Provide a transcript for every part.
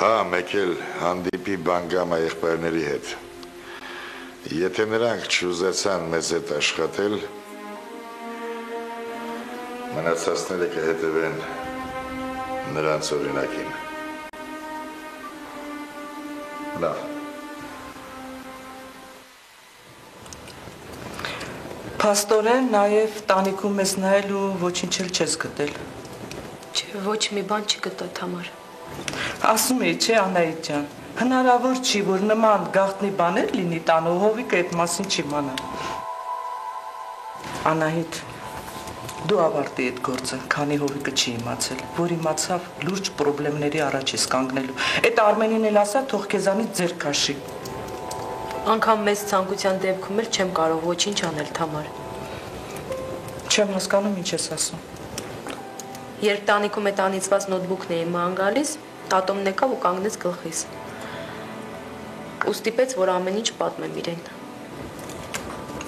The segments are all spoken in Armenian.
Հա, մեկ էլ հանդիպի բանգամա եղբայրների հետ։ Եթե նրանք չուզեցան մեզ հետ աշխատել, մնացածները կհետևեն նրանց օրինակին։ Լավ։ Փաստորեն նաև տանիքում ես նայել ու ոչինչ էլ չես գտել։ Չէ, ոչ մի բան չգտա Թամար։ Ասում էի, չէ, Անահիտ ջան, հնարավոր չի, որ նման գաղտնի բաներ լինի տանը, ու Հովիկը այդ մասին չիմանա։ Անահիտ, դու ավարտի այդ գործը, քանի Հովիկը չի իմացել, որ իմացավ լուրջ պրոբլեմների առաջ ես կանգնելու։ Այդ Արմենին էլ ասա, թող քեզանից ձեռք քաշի։ Անգամ մեծ ցանկության դեպքում էլ չեմ կարող ոչինչ անել Թամար։ Չեմ հասկանում ինչ ես ասում։ Երբ տանիքում այդ անիծված նոթբուքն էի ման գալիս, տատոմն եկավ ու կանգնեց գլխիս։ Ու ստիպեց, որ ամեն ինչ պատմեմ իրեն։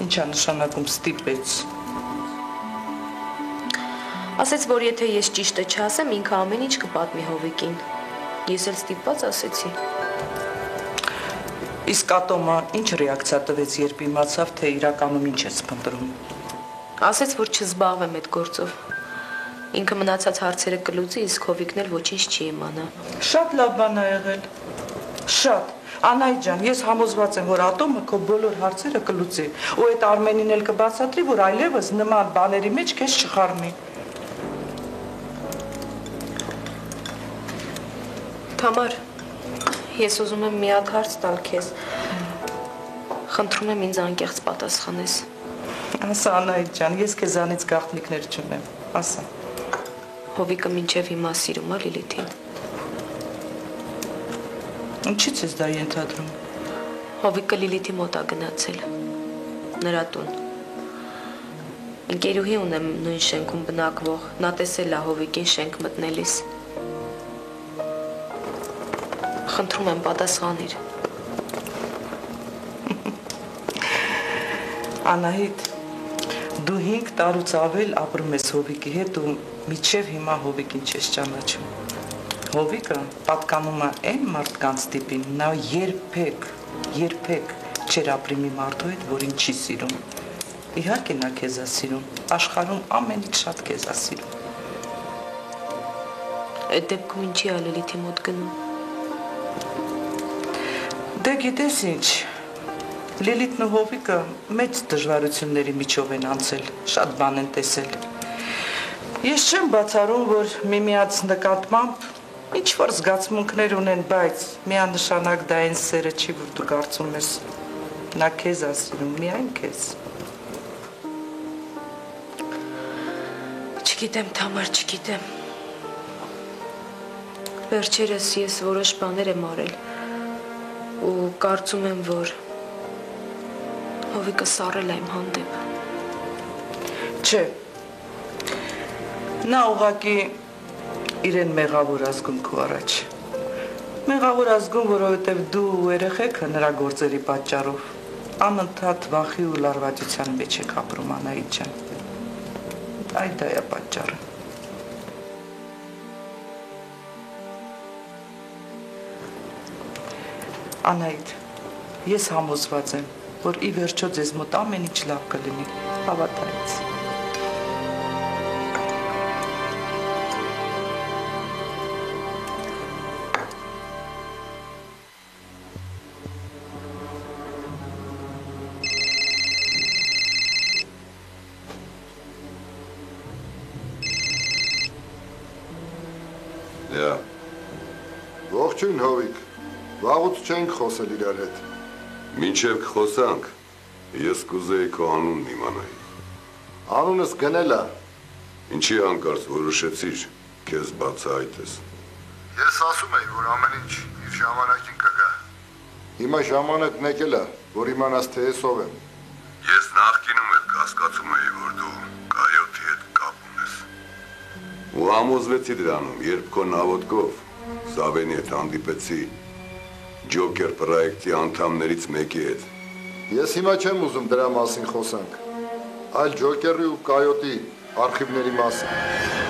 Ինչ է նշանակում ստիպեց։ Ասեց, որ եթե ես ճիշտը չասեմ, ինքը ամեն ինչ կպատմի Հովիկին։ Ես էլ ստիպված ասեցի։ Իսկ Ատոմը ինչ ռեակցիա տվեց, երբ իմացավ, թե իրականում ինչ ես փնտրում։ Ասեց, որ չզբաղվեմ այդ գործով։ Ինքը մնացած հարցերը կլուծի, իսկ Հովիկն էլ ոչինչ չի իմանա։ Շատ լավ բան է եղել։ Շատ։ Անահիտ ջան, ես համոզված եմ, որ Ատոմը քո բոլոր հարցերը կլուծի, ու այդ Արմենին էլ կբացատրի, որ այլևս նման բաների մեջ քեզ չխառնի։ Թամար, ես ուզում եմ մի հատ հարց տալ քեզ։ Խնդրում եմ ինձ անկեղծ պատասխանես։ Ասա Անահիտ ջան, ես քեզանից գաղտնիքներ չունեմ։ Ասա։ Հովիկը մինչև հիմա սիրում է Լիլիթին։ Ինչից ես դա ենթադրում։ Հովիկը Լիլիթի մոտ է գնացել։ Նրա տուն։ Ընկերուհի ունեմ նույն շենքում բնակվող, նա տեսել է Հովիկին շենք մտնելիս։ Խնդրում եմ պատասխանիր։ Անահիտ, դու 5 տարուց ավել ապրում ես Հովիկի հետ ու մինչև հիմա Հովիկին չես ճանաչում։ Հովիկը պատկանում է այն մարդկանց տիպին, նա երբեք չեր ապրի մի մարդու հետ, որին չի սիրում։ Իհարկե նա քեզ է սիրում, աշխարհում ամենից շատ քեզ է սիրում։ Այդ դեպքում ինչի է Լիլիթի մոտ գնում։ Դե գիտես ինչ, Լիլիթն ու Հովիկը մեծ դժվարությունների միջով են անցել, շատ բան են տեսել։ Ես չեմ բացառում, որ միմյանց նկատմամբ ինչ-որ զգացմունքներ ունեն, բայց միանշանակ դա այն սերը չի, որ դու կարծում ես։ Նա քեզ է սիրում, միայն քեզ։ Չգիտեմ, Թամար, չգիտեմ։ Վերջերս ես որոշ բաներ եմ արել ու կարծում եմ, որ Հովիկը սառել է իմ հանդեպ։ Չէ, նա ուղղակի իրեն մեղավոր ազգում քո առաջ։ Մեղավոր ազգում, որովհետև դու ու երեխեքը նրա գործերի պատճառով անընդհատ վախի ու լարվածության մեջ եք ապրում, Անահիտ ջան։ Այդ դա է պատճառը։ Անահիտ, ես համոզված եմ, որ ի վերջո ձեզ մոտ ամեն ինչ լավ կլինի, հավատա ինձ։ Ողջույն Հովիկ, վաղուց չենք խոսել իրար հետ։ Մինչև կխոսանք, ես կուզեի քո անունն իմանայի։ Անունս գնել է։ Ինչի հանկարծ որոշեցիր քեզ բացահայտես։ Ես ասում էի, որ ամեն ինչ իր ժամանակին կգա։ Հիմա ժամանակն եկել է, որ իմանաս թե ես ով եմ։ Ես նախկինում էլ կասկածում էի, որ դու կայոթի հետ կապ ունես։ Ու համոզվեցի դրանում, երբ քո նավոտկով Սավենի հետ հանդիպեցի Ջոկեր պրոյեկտի անդամներից մեկի հետ։ Ես հիմա չեմ ուզում դրա մասին խոսանք, այլ Ջոկերի ու Կայոտի արխիվների մասին։